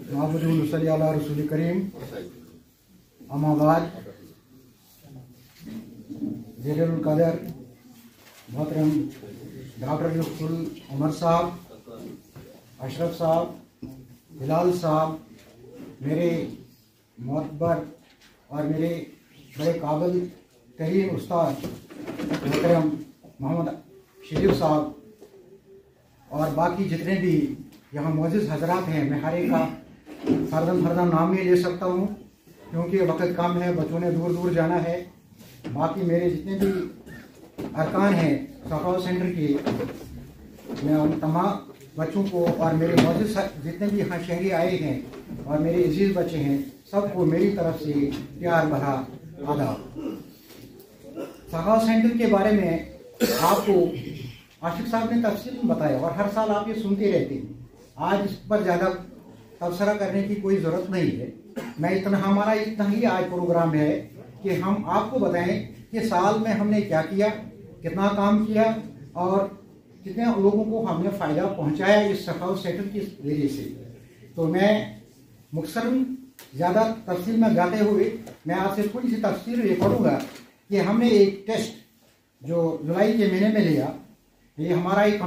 नहमदुहु अला रसूल करीम अम्मा बाद जलीलुल कदर मोहतरम डॉक्टर युसुफ उमर साहब, अशरफ साहब, हिलाल साहब, मेरे मोहब्बर और मेरे बड़े काबिल तरीन उस्ताद मोहतरम मोहम्मद शरीफ साहब और बाकी जितने भी यहाँ मौजूद हजरात हैं, मैं हर एक का फर्दन नाम नहीं ले सकता हूँ क्योंकि वक्त कम है, बच्चों ने दूर दूर जाना है। बाकी मेरे जितने भी अरकान हैं सखावत सेंटर के, मैं उन तमाम बच्चों को और मेरे मौजूद जितने भी यहाँ शहरी आए हैं और मेरे अजीज बच्चे हैं, सबको मेरी तरफ से प्यार भरा आदाब। सखावत सेंटर के बारे में आपको आशिक साहब ने तफसील में बताया और हर साल आप ये सुनते रहते हैं। आज इस पर ज़्यादा तबसरा करने की कोई ज़रूरत नहीं है। हमारा इतना ही आज प्रोग्राम है कि हम आपको बताएं कि साल में हमने क्या किया, कितना काम किया और कितने लोगों को हमने फ़ायदा पहुंचाया इस सखावत सेंटर की वजह से। तो मैं मुख्तसरन ज़्यादा तफसील में जाते हुए मैं आपसे थोड़ी सी तफसील ये करूँगा कि हमने एक टेस्ट जो जुलाई के महीने में लिया, ये हमारा एक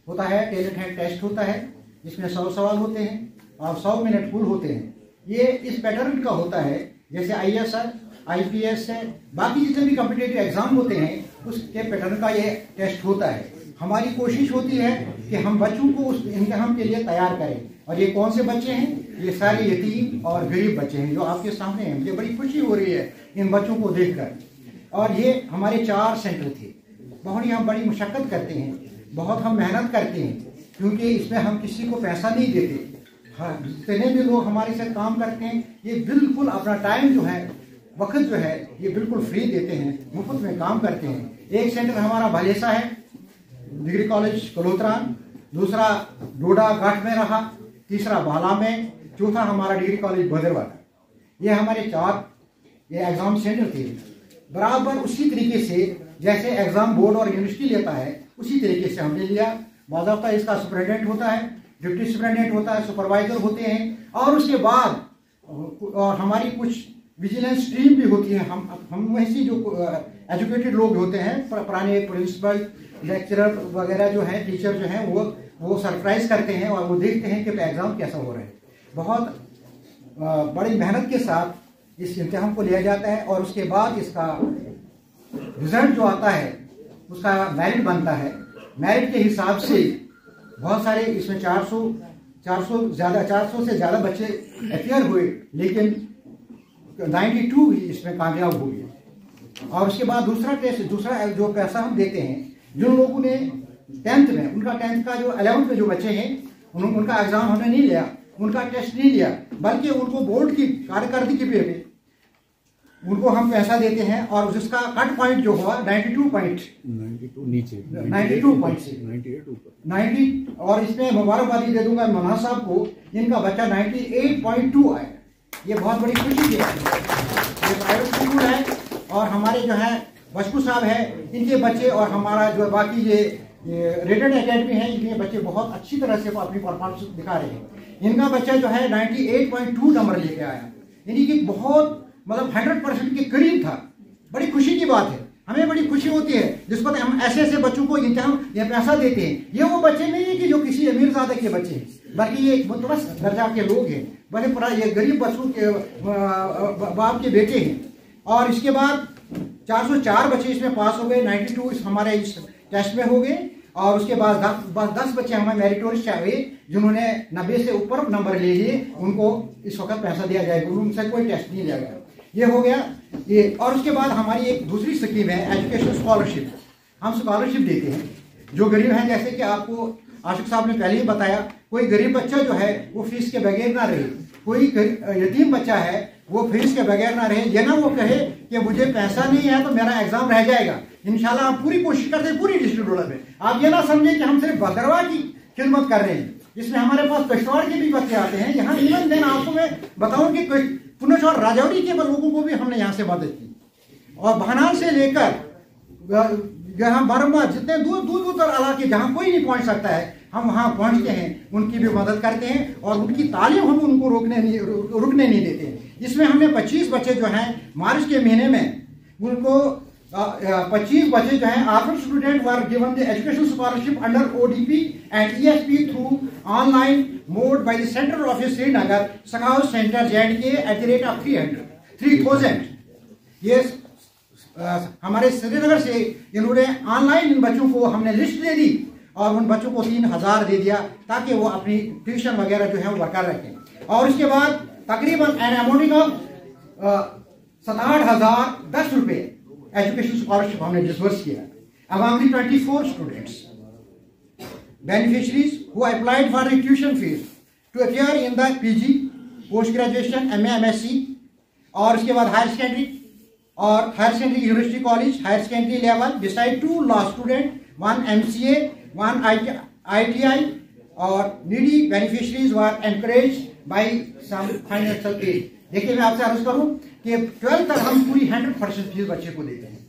होता है टैलेंट है टेस्ट होता है, जिसमें 100 सवाल होते हैं और 100 मिनट फुल होते हैं। ये इस पैटर्न का होता है जैसे IAS है, IPS है, बाकी जितने भी कॉम्पिटिटिव एग्जाम होते हैं उसके पैटर्न का ये टेस्ट होता है। हमारी कोशिश होती है कि हम बच्चों को उस इम्तिहान के लिए तैयार करें। और ये कौन से बच्चे हैं? ये सारे यतीम और गरीब बच्चे हैं जो आपके सामने हैं। मुझे बड़ी खुशी हो रही है इन बच्चों को देखकर। और ये हमारे 4 सेंटर थे। बहुत ही हम बड़ी मुशक्कत करते हैं, बहुत हम मेहनत करते हैं क्योंकि इसमें हम किसी को पैसा नहीं देते। हाँ, जितने भी लोग हमारे साथ काम करते हैं ये बिल्कुल अपना टाइम जो है, वक्त जो है, ये बिल्कुल फ्री देते हैं, मुफ्त में काम करते हैं। एक सेंटर हमारा भालेसा है, डिग्री कॉलेज कलोत्रान, दूसरा डोडा घाट में रहा, तीसरा बाला में, चौथा हमारा डिग्री कॉलेज भद्रवाला। ये हमारे 4 ये एग्जाम सेंटर थे। बराबर उसी तरीके से जैसे एग्जाम बोर्ड और यूनिवर्सिटी लेता है उसी तरीके से हमने लिया। बाज़ाब्ता इसका सुपरिटेंडेंट होता है, डिप्टी सुपरिटेंडेंट होता है, सुपरवाइजर होते हैं और उसके बाद और हमारी कुछ विजिलेंस टीम भी होती है। हम वैसी जो एजुकेटेड लोग होते हैं, पुराने प्रिंसिपल, लेक्चरर वगैरह जो हैं, टीचर जो हैं, वो सरप्राइज करते हैं और वो देखते हैं कि एग्ज़ाम कैसा हो रहा है। बहुत बड़ी मेहनत के साथ इस इम्तिहान को लिया जाता है और उसके बाद इसका रिजल्ट जो आता है उसका मेरिट बनता है। मेरिट के हिसाब से बहुत सारे इसमें 400 से ज़्यादा बच्चे अपियर हुए, लेकिन 92 ही इसमें कामयाब हो गए। और उसके बाद दूसरा जो पैसा हम देते हैं, जिन लोगों ने 10th में, उनका 10th का जो 11th में जो बच्चे हैं उनका एग्जाम हमने नहीं लिया, उनका टेस्ट नहीं लिया, बल्कि उनको बोर्ड की कार्यकारिणी पे उनको हम पैसा देते हैं और जिसका कट पॉइंट जो हुआ 92 पॉइंट, 92 पॉइंट से 90। और इसमें मुबारकबादी दे दूंगा मौलाना साहब को, जिनका बच्चा 98.2 आया। ये बहुत बड़ी खुशी की बात है। ये प्राइवेट स्कूल है और हमारे जो है बशकू साहब है, इनके बच्चे और हमारा जो बाकी ये रेटेड एकेडमी है, इनके बच्चे बहुत अच्छी तरह से अपनी परफॉर्मेंस दिखा रहे हैं। इनका बच्चा जो है 98.2 नंबर लेके आया, यानी कि बहुत मतलब 100% के करीब था। बड़ी खुशी की बात है, हमें बड़ी खुशी होती है जिस पर हम ऐसे बच्चों को इम्तिहान या पैसा देते हैं। ये वो बच्चे नहीं है कि जो किसी अमीरजादे के बच्चे हैं, बल्कि ये मुतवस्सित दर्जा के लोग हैं, बड़े पूरा ये गरीब बच्चों के बाप के बेटे हैं। और इसके बाद 404 बच्चे इसमें पास हो गए, 92 हमारे इस टेस्ट में हो गए। और उसके बाद 10 बच्चे हमारे मेरिटोरियस हुए जिन्होंने 90 से ऊपर नंबर ले लिए, उनको इस वक्त पैसा दिया जाएगा, उनसे कोई टेस्ट नहीं लिया गया। ये हो गया ये। और उसके बाद हमारी एक दूसरी स्कीम है एजुकेशन स्कॉलरशिप। हम स्कॉलरशिप देते हैं जो गरीब हैं, जैसे कि आपको आशिक साहब ने पहले ही बताया, कोई गरीब बच्चा जो है वो फीस के बगैर ना रहे, कोई यतीम बच्चा है वो फीस के बगैर ना रहे। ये ना वो कहे कि मुझे पैसा नहीं है तो मेरा एग्जाम रह जाएगा। इंशाल्लाह हम पूरी कोशिश करते हैं पूरी डिस्ट्रिक्ट डोडा में। आप ये ना समझें कि हम सिर्फ भद्रवा की खिदमत कर रहे हैं, इसमें हमारे पास पेशवाड़ के भी बच्चे आते हैं। यहाँ इवन देन आपको मैं बताऊं कि पुनछ और राजौरी के लोगों को भी हमने यहाँ से मदद की। और भानाल से लेकर जो हम बारम्बार जितने दूर दूर दूर तक इलाके जहाँ कोई नहीं पहुँच सकता है, हम वहाँ पहुँचते हैं, उनकी भी मदद करते हैं और उनकी तालीम हम उनको रुकने नहीं देते हैं। इसमें हमने 25 बच्चे जो हैं मार्च के महीने में उनको 25 बच्चे जो हैं offer student were given the education scholarship under ODP and ESP through online mode by the central office Srinagar scout centre JNK at the rate of 3,000। ये हमारे श्रीनगर से इन्होंने ऑनलाइन इन बच्चों को हमने लिस्ट दे दी और उन बच्चों को 3,000 दे दिया ताकि वो अपनी ट्यूशन वगैरह जो है वो बरकरार रखें। और उसके बाद तकरीबन एन अमाउंटिंग ऑफ 67,010 रुपये एजुकेशन स्कॉलरशिप हमने डिसबर्स किया among the 24 students beneficiaries who applied for the tuition fees to appear in the PG post graduation MA MSc और उसके बाद हायर सेकेंडरी और higher secondary university college higher secondary level beside 2 law student 1 MCA 1 ITI और needy beneficiaries were encourage by some financial aid. देखिए मैं आपसे अर्ज करूं कि 12th तक हम पूरी 100% फीस बच्चे को देते हैं,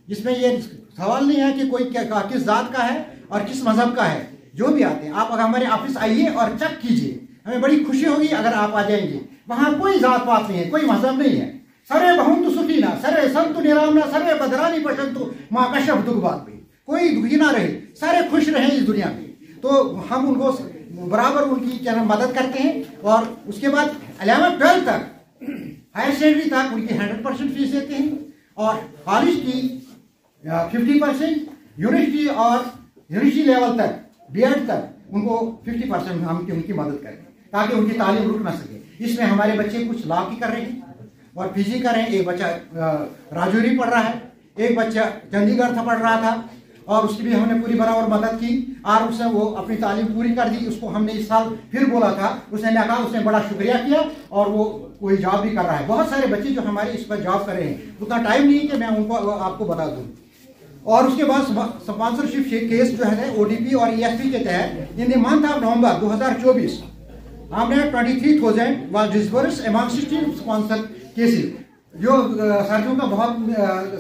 जिसमें ये सवाल नहीं है कि कोई किस जात का है और किस मजहब का है। जो भी आते हैं आप अगर हमारे ऑफिस आइए और चेक कीजिए, हमें बड़ी खुशी होगी अगर आप आ जाएंगे। वहां कोई जात पात नहीं है, कोई मजहब नहीं है। सर्वे भवन्तु सुखिनः सर्वे सन्तु निरामया सर्वे भद्राणि पश्यन्तु मां कश्चित् दुःखभाग्। कोई दुखी ना रहे, सारे खुश रहे इस दुनिया में। तो हम उनको बराबर उनकी क्या मदद करते हैं। और उसके बाद 11th 12th तक हायर सेकेंडरी तक उनकी 100% फीस देते हैं और कॉलेज की 50%, यूनिवर्सिटी और यूनिवर्सिटी लेवल तक B.Ed तक उनको 50% हम उनकी मदद करें ताकि उनकी तालीम रुक ना सके। इसमें हमारे बच्चे कुछ लॉ की कर रहे हैं और PG कर रहे हैं। एक बच्चा राजौरी पढ़ रहा है, एक बच्चा चंडीगढ़ था पढ़ रहा था और उसकी भी हमने पूरी बराबर मदद की और उसने वो अपनी तालीम पूरी कर दी। उसको हमने इस साल फिर बोला था, उसने कहा, उसने बड़ा शुक्रिया किया और वो कोई जॉब भी कर रहा है। बहुत सारे बच्चे जो हमारे इस पर जॉब कर रहे हैं, उतना टाइम नहीं कि मैं उनको आपको बता दूं। और उसके बाद स्पॉन्सरशिप केस जो है ODP और ESP के तहत in the month of November 2024 हमने 23,000 was disbursed among 16 sponsor cases. जो सर्दियों का बहुत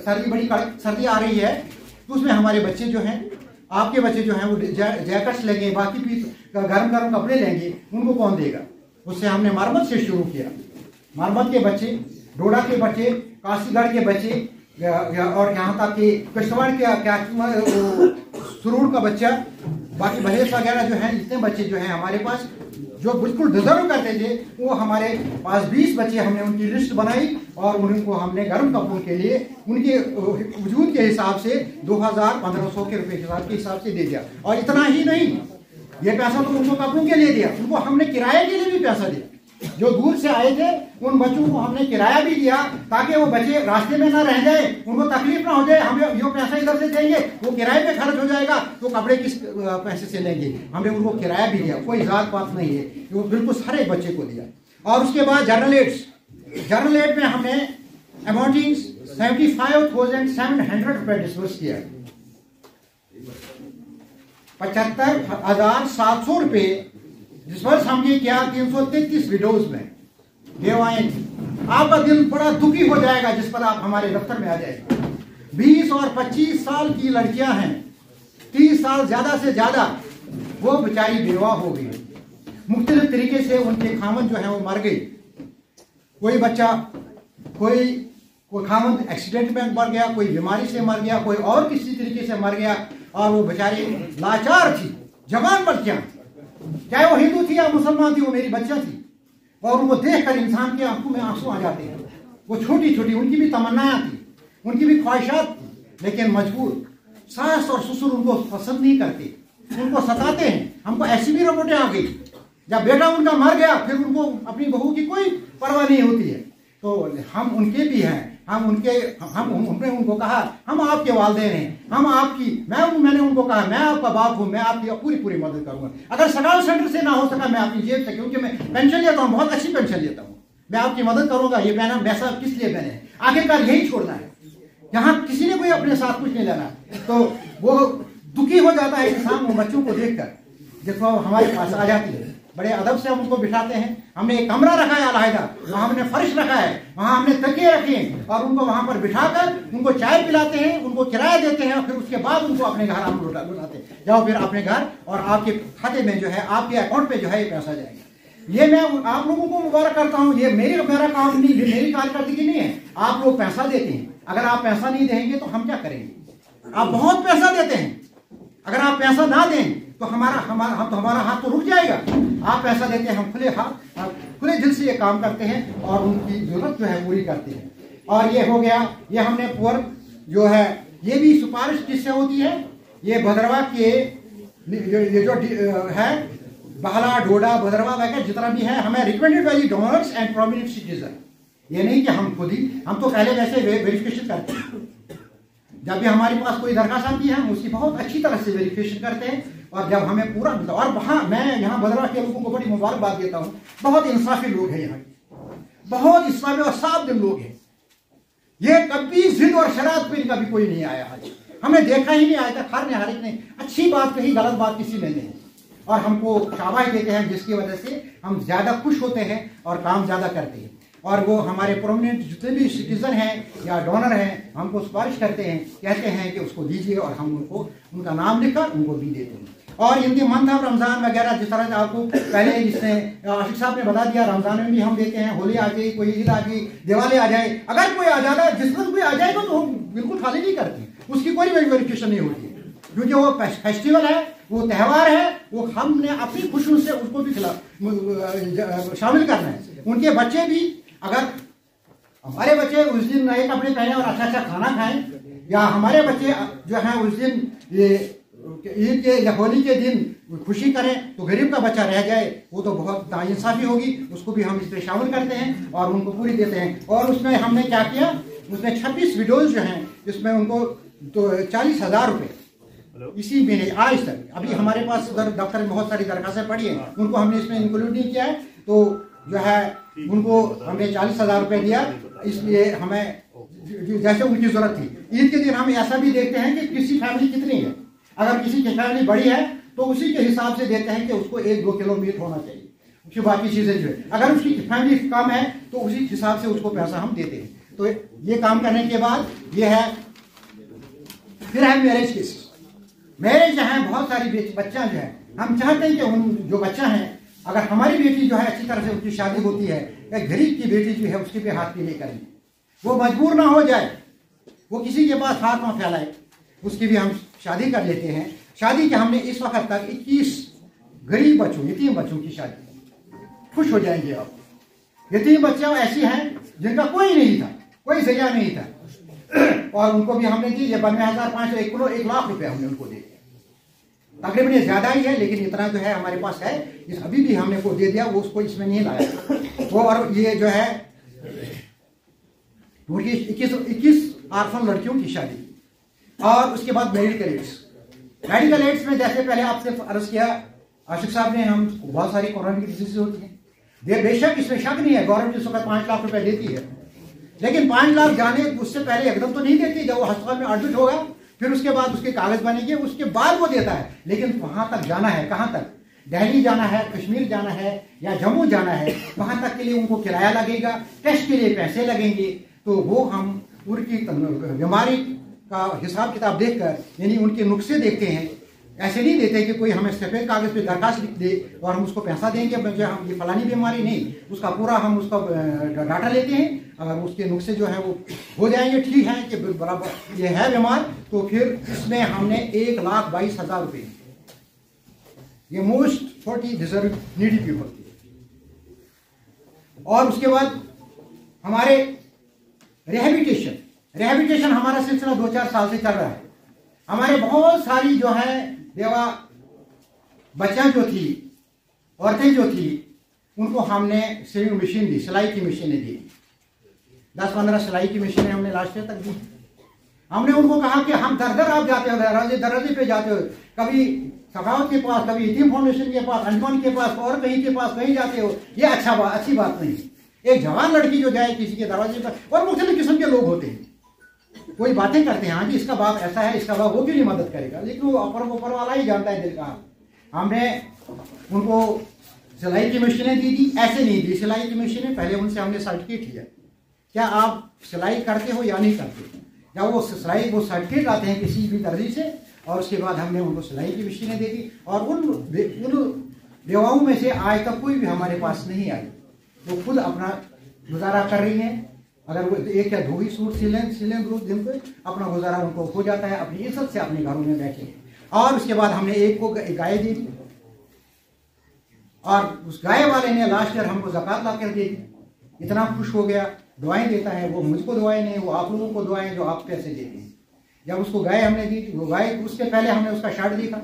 सर्दी बड़ी सर्दी आ रही है तो उसमें हमारे बच्चे जो हैं, आपके बच्चे जो हैं वो जैकेट्स लेंगे, बाकी भी गर्म गर्म कपड़े लेंगे, उनको कौन देगा? उससे हमने मारमत से शुरू किया। मारमत के बच्चे, डोडा के बच्चे, काशीगढ़ के बच्चे और यहाँ तक कि पेशवाड़ के सुरूर का बच्चा, बाकी बहेस वगैरह जो है, इतने बच्चे जो हैं हमारे पास जो बिल्कुल डिजर्व करते थे, वो हमारे पास 20 बच्चे हमने उनकी लिस्ट बनाई और उनको हमने गर्म कपड़ों के लिए उनके वजूद के हिसाब से 2,000-1,500 के रुपए के हिसाब से दे दिया। और इतना ही नहीं, ये पैसा तो उनको कपड़ों के लिए दिया, उनको हमने किराए के लिए भी पैसा दिया। जो दूर से आए थे उन बच्चों को हमने किराया भी दिया ताकि वो बच्चे रास्ते में ना रह जाए, उनको तकलीफ ना हो जाए। हमें जो पैसा इधर से देंगे वो किराए पे खर्च हो जाएगा, तो कपड़े किस पैसे से लेंगे? हमने उनको किराया भी दिया, कोई जात पात नहीं है, वो बिल्कुल सारे बच्चे को दिया। और उसके बाद जनरल एड में हमने अमाउंटिंग 75,700 रुपए डिस्बर्स किया। 75,700 रुपए डिस्बर्स हमने किया 333 विडोज में, बेवाएं थी। आपका दिल बड़ा दुखी हो जाएगा जिस पर आप हमारे दफ्तर में आ जाएगा। 20 और 25 साल की लड़कियां हैं, 30 साल ज्यादा से ज्यादा, वो बेचारी बेवा हो गई। मुख्तलिफ तरीके से उनके खामन जो है वो मर गई। कोई बच्चा, कोई खामन एक्सीडेंट में मर गया, कोई बीमारी से मर गया, कोई और किसी तरीके से मर गया और वो बेचारी लाचार थी। जवान बच्चियां, चाहे वो हिंदू थी या मुसलमान थी, वो मेरी बच्चियां थी। और उनको देखकर इंसान के आंखों में आंसू आ जाते हैं। वो छोटी छोटी, उनकी भी तमन्नाएं थी, उनकी भी ख्वाहिशात थी, लेकिन मजबूर। सास और ससुर उनको पसंद नहीं करते, उनको सताते हैं। हमको ऐसी भी रिपोर्टें आ गई, जब बेटा उनका मर गया फिर उनको अपनी बहू की कोई परवाह नहीं होती है। तो हम उनके भी हैं, हमने उनको कहा हम आपके वालिदैन हैं, हम आपकी, मैंने उनको कहा मैं आपका बाप हूं, मैं आपकी पूरी मदद करूंगा। अगर सगाल सेंटर से ना हो सका, मैं अपनी जेब से, क्योंकि मैं पेंशन लेता हूं, बहुत अच्छी पेंशन लेता हूं, मैं आपकी मदद करूंगा। ये पहना वैसा किस लिए पहने, आखिरकार यही छोड़ना है। यहाँ किसी ने कोई अपने साथ कुछ नहीं लेना। तो वो दुखी हो जाता है इंसान वो बच्चों को देखकर, देखो हमारे पास आ जाती है। बड़े अदब से हम उनको बिठाते हैं। हमने एक कमरा रखा है अलहदा, वहाँ हमने फर्श रखा है, वहाँ हमने तकिए रखे हैं और उनको वहाँ पर बिठाकर उनको चाय पिलाते हैं, उनको किराया देते हैं और फिर उसके बाद उनको अपने घर हम लौटाते हैं। जाओ फिर अपने घर और आपके खाते में जो है, आपके अकाउंट पे जो है ये पैसा जाएगा। ये मैं आप लोगों को मुबारक करता हूँ। ये मेरा काम नहीं, मेरी कार्यकर्ता नहीं है। आप लोग पैसा देते हैं, अगर आप पैसा नहीं देंगे तो हम क्या करेंगे? आप बहुत पैसा देते हैं, अगर आप पैसा ना दें तो हमारा हाथ तो रुक जाएगा। आप पैसा देते हैं, हम खुले दिल से ये काम करते हैं और उनकी जरूरत जो है पूरी करते हैं। और ये हो गया, ये हमने पूर्व जो है ये भी सिफारिश किससे होती है? ये भद्रवा के ये जो है बहला, डोडा, भद्रवा वगैरह जितना भी है, हमें recommended by donors and prominent citizen. ये नहीं कि हम खुद ही, हम तो पहले वैसे वेरिफिकेशन करते हैं। जब भी हमारे पास कोई दरखास्त आती है हम उसकी बहुत अच्छी तरह से वेरिफिकेशन करते हैं और जब हमें पूरा मिलता, और वहाँ मैं यहाँ भद्रवा के लोगों को बड़ी मुबारकबाद देता हूँ। बहुत इंसाफी लोग हैं यहाँ, बहुत इस्लामी और साफ दिल लोग हैं। ये कभी जिद और शरारत पे कभी कोई नहीं आया। आज हमें देखा ही नहीं आया था। हर ने हर एक ने अच्छी बात कही, गलत बात किसी ने नहीं, और हमको शाबाश देते हैं, जिसकी वजह से हम ज्यादा खुश होते हैं और काम ज्यादा करते हैं। और वो हमारे प्रोमिनेंट जितने भी सिटीजन हैं या डोनर हैं हमको सिफारिश करते हैं, कहते हैं कि उसको दीजिए, और हम उनको उनका नाम लिखकर उनको भी देते हैं। और इन दी मंथ ऑफ रमजान वगैरह जिस तरह से आपको पहले जिसने आशिक साहब ने बता दिया, रमजान में भी हम देते हैं। होली आ गई, कोई ईद आ गई, दिवाली आ जाए, अगर कोई आ जाता है, जिस वक्त कोई आ जाएगा तो हम बिल्कुल खाली नहीं करते, उसकी कोई वेरिफिकेशन नहीं होती, क्योंकि वो फेस्टिवल है, वो त्यौहार है, वो हमने अपनी खुशियों से उसको भी शामिल करना है। उनके बच्चे भी, अगर हमारे बच्चे उस दिन नए कपड़े पहने और अच्छा अच्छा खाना खाएं, या हमारे बच्चे जो है उस दिन ये ईद के या होली के दिन खुशी करें, तो गरीब का बच्चा रह जाए, वो तो बहुत नाइंसाफी होगी। उसको भी हम इसमें शामिल करते हैं और उनको पूरी देते हैं। और उसमें हमने क्या किया, उसमें 26 वीडियोज जो हैं, जिसमें उनको तो 40,000 रुपये इसी महीने आज तक, अभी हमारे पास दफ्तर में बहुत सारी दरखास्तें पड़ी हैं, उनको हमने इसमें इंक्लूड नहीं किया है। तो जो है उनको हमने 40,000 रुपये दिया, इसलिए हमें जैसे उनकी जरूरत थी। ईद के दिन हम ऐसा भी देखते हैं कि किसी फैमिली कितनी है, अगर किसी की फैमिली बड़ी है तो उसी के हिसाब से देते हैं कि उसको 1-2 किलो मीट होना चाहिए, उसकी बाकी चीजें जो है। अगर उसकी फैमिली कम है तो उसी हिसाब से उसको पैसा हम देते हैं। तो ये काम करने के बाद ये है, फिर है मैरिज केस। मैरिज जो है, बहुत सारी बच्चा जो है, हम चाहते हैं कि उन जो बच्चा है, अगर हमारी बेटी जो है अच्छी तरह से उसकी शादी होती है, या गरीब की बेटी जो है उसके पे हाथ पीले करें, वो मजबूर ना हो जाए, वो किसी के पास हाथ ना फैलाए, उसकी भी हम शादी कर लेते हैं। शादी के हमने इस वक्त तक 21 गरीब बच्चों, यतीम बच्चों की शादी, खुश हो जाएंगे आप। यतीम बच्चे ऐसे हैं जिनका कोई नहीं था, कोई जरिया नहीं था, और उनको भी हमने दी। ये 92,500 1 लाख रुपए हमने उनको दिए। तकरीबन ये ज्यादा ही है, लेकिन इतना जो है हमारे पास है, इस अभी भी हमने को दे दिया, वो उसको इसमें नहीं लाया वो। और ये जो है 21 आर्फन लड़कियों की शादी। और उसके बाद मेडिकल एड्स में, जैसे पहले आपसे अर्ज किया आशिक साहब ने, हम बहुत सारी कोरोना की डिजीज होती है, बेशक इसमें शक नहीं है, गवर्नमेंट इस वक्त 5 लाख रुपए देती है, लेकिन 5 लाख जाने उससे पहले एकदम तो नहीं देती। जब वो अस्पताल में एडमिट होगा, फिर उसके बाद उसके कागज बनेंगे, उसके बाद वो देता है। लेकिन वहां तक जाना है, कहां तक? दिल्ली जाना है, कश्मीर जाना है, या जम्मू जाना है, वहां तक के लिए उनको किराया लगेगा, टेस्ट के लिए पैसे लगेंगे। तो वो हम उनकी बीमारी का हिसाब किताब देखकर, यानी उनके नुस्खे देखते हैं। ऐसे नहीं देते कि कोई हमें सफेद कागज पे दरखास्त लिख दे और हम उसको पैसा देंगे, हम ये फलानी बीमारी नहीं, उसका पूरा हम उसका डाटा लेते हैं। अगर उसके नुस्खे जो है वो हो जाएंगे, ठीक है कि बराबर ये है बीमार, तो फिर इसमें हमने 1,22,000 रुपये, ये मोस्ट 40 डिजर्व नीडी पीपल। और उसके बाद हमारे रिहैबिलिटेशन हमारा सिलसिला 2-4 साल से चल रहा है। हमारे बहुत सारी जो है देवा बच्चा जो थी, औरतें जो थी, उनको हमने सेविंग मशीन दी, सिलाई की मशीनें दी, 10-15 सिलाई की मशीनें हमने लास्ट ईयर तक दी। हमने उनको कहा कि हम दर आप जाते हो, दरवाजे पे जाते हो, कभी सखावत के पास, कभी यतीम फाउंडेशन के पास, अंजुमन के पास, और कहीं के पास कहीं जाते हो, ये अच्छी बात नहीं। एक जवान लड़की जो जाए किसी के दरवाजे पर, और मुख्तलिफ किस्म के लोग होते हैं, कोई बातें करते हैं, हाँ जी इसका बाप ऐसा है, इसका बाप वो क्यों नहीं मदद करेगा, लेकिन वो ऊपर वाला ही जानता है दिल का। हमने उनको सिलाई की मशीनें दी थी, ऐसे नहीं दी सिलाई की मशीनें। पहले उनसे हमने सर्टिफिकेट लिया, क्या आप सिलाई करते हो या नहीं करते। जब वो सिलाई वो सर्टिफिकेट लाते हैं किसी भी दर्जी से, और उसके बाद हमने उनको सिलाई की मशीनें दे दी। और उन बेवाओं में से आज तक कोई भी हमारे पास नहीं आई। वो खुद अपना गुजारा कर रही हैं। अगर वो एक या दो ही सूट सिलें रोज दिन पे, अपना गुजारा उनको हो जाता है, अपनी इज्जत से अपने घरों में बैठे। और उसके बाद हमने एक को गाय दी थी, और उस गाय वाले ने लास्ट ईयर हमको ज़कात ला कर दे दी। इतना खुश हो गया, दुआएं देता है वो। मुझको दुआएं नहीं, वो आप लोगों को दुआएं जो आप पैसे देते हैं। जब उसको गाय हमने दी, वो गाय, उसके पहले हमने उसका शर्ट देखा,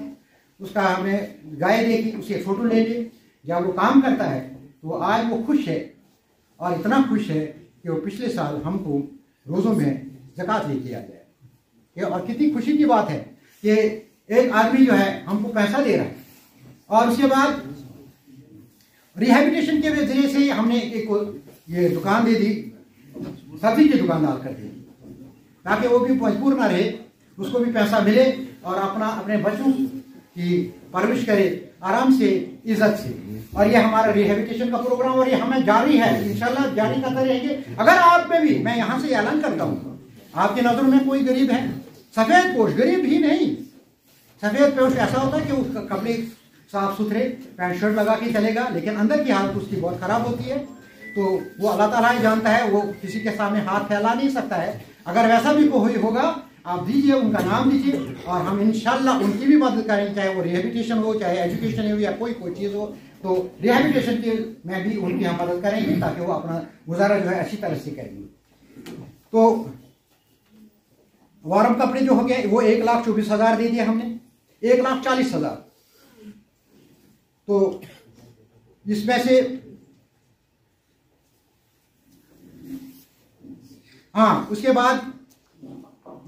उसका हमने गाय देखी, उसके फोटो ले लिए। जब वो काम करता है तो आज वो खुश है, और इतना खुश है कि वो पिछले साल हमको रोज़ों में ज़कात लेके आ गया। और कितनी खुशी की बात है कि एक आदमी जो है हमको पैसा दे रहा है। और उसके बाद रिहेबिलिटेशन के जरिए से हमने एक ये दुकान दे दी, सब्जी की दुकान डाल कर दी, ताकि वो भी मजबूर ना रहे, उसको भी पैसा मिले और अपने बच्चों की परवरिश करे आराम से, इज्जत से। और ये हमारा रिहेबिलिटेशन का प्रोग्राम, और ये हमें जारी है, इंशाल्लाह जारी करते रहेंगे। अगर आप में भी, मैं यहाँ से ऐलान करता हूँ, आपकी नजरों में कोई गरीब है, सफेद पोश, गरीब ही नहीं, सफेद पोश ऐसा होता है कि उसका कपड़े साफ सुथरे पैंट शर्ट लगा के चलेगा, लेकिन अंदर की हालत उसकी बहुत खराब होती है, तो वो अल्लाह ताला ही जानता है, वो किसी के सामने हाथ फैला नहीं सकता है। अगर वैसा भी कोई होगा, आप दीजिए, उनका नाम दीजिए, और हम इंशाल्लाह उनकी भी मदद करेंगे, चाहे वो रिहेबिलिटेशन हो, चाहे एजुकेशन हो, या कोई चीज़ हो। तो रिहेबिलिटेशन के में भी उनकी हम मदद करेंगे, ताकि वो अपना गुजारा जो है अच्छी तरह से करेंगे। तो वार्म कपड़े जो हो गए, वो 1,24,000 दे दिए हमने, 1,40,000। तो इसमें से हाँ, उसके बाद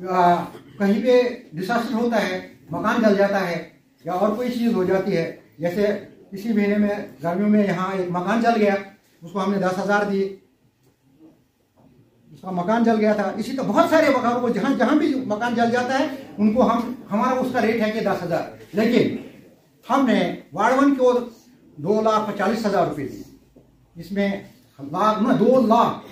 कहीं पे डिसास्टर होता है, मकान जल जाता है या और कोई चीज़ हो जाती है, जैसे इसी महीने में गर्मियों में यहाँ एक मकान जल गया, उसको हमने 10,000 दिए, उसका मकान जल गया था। इसी तो बहुत सारे मकानों को जहाँ जहाँ भी मकान जल जाता है, उनको हमारा उसका रेट है कि 10,000, लेकिन हमने वार्ड 1 को 2,40,000 रुपये दिए। इसमें 2 लाख,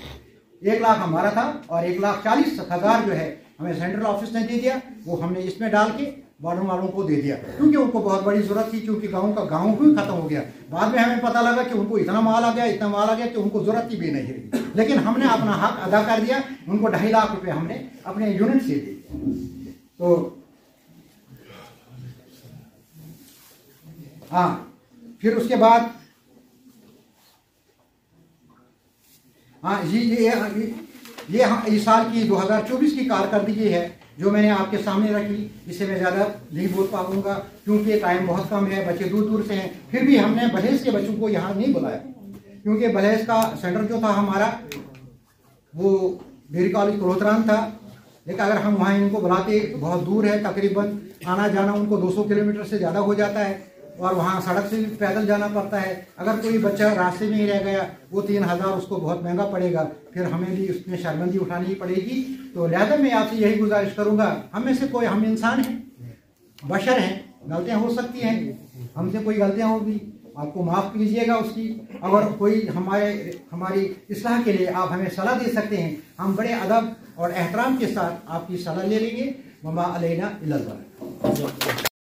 1 लाख हमारा था और 1,40,000 जो है हमें सेंट्रल ऑफिस ने दे दिया। वो हमने इसमें डाल के वार्डन वालों को दे दिया, क्योंकि उनको बहुत बड़ी जरूरत थी, क्योंकि गाँव भी खत्म हो गया। बाद में हमें पता लगा कि उनको इतना माल आ गया कि उनको जरूरत ही भी नहीं रही, लेकिन हमने अपना हक अदा कर दिया। उनको 2.5 लाख रुपये हमने अपने यूनिट से दे दिया। तो हाँ, फिर उसके बाद हाँ ये इस साल की 2024 की कारकर्दगी है जो मैंने आपके सामने रखी। इसे मैं ज़्यादा नहीं बोल पाऊंगा, क्योंकि टाइम बहुत कम है, बच्चे दूर दूर से हैं। फिर भी हमने बलहेज के बच्चों को यहाँ नहीं बुलाया, क्योंकि बलहेज का सेंटर जो था हमारा, वो डेयरी कॉलेज कोहतरान था। लेकिन अगर हम वहाँ इनको बुलाते, बहुत दूर है, तकरीबन आना जाना उनको 200 किलोमीटर से ज़्यादा हो जाता है, और वहाँ सड़क से भी पैदल जाना पड़ता है। अगर कोई बच्चा रास्ते में ही रह गया, वो 3,000 उसको बहुत महंगा पड़ेगा, फिर हमें भी उसमें शर्मिंदगी उठानी पड़ेगी। तो लिहाजा मैं आपसे यही गुजारिश करूँगा, हम में से कोई, हम इंसान हैं, बशर हैं, गलतियाँ हो सकती हैं, हमसे कोई गलतियाँ होगी, आपको माफ़ कीजिएगा उसकी। अगर कोई हमारी इस्लाह के लिए आप हमें सलाह दे सकते हैं, हम बड़े अदब और एहतराम के साथ आपकी सलाह ले लेंगे। वमा अलैना इल्लल बलाग।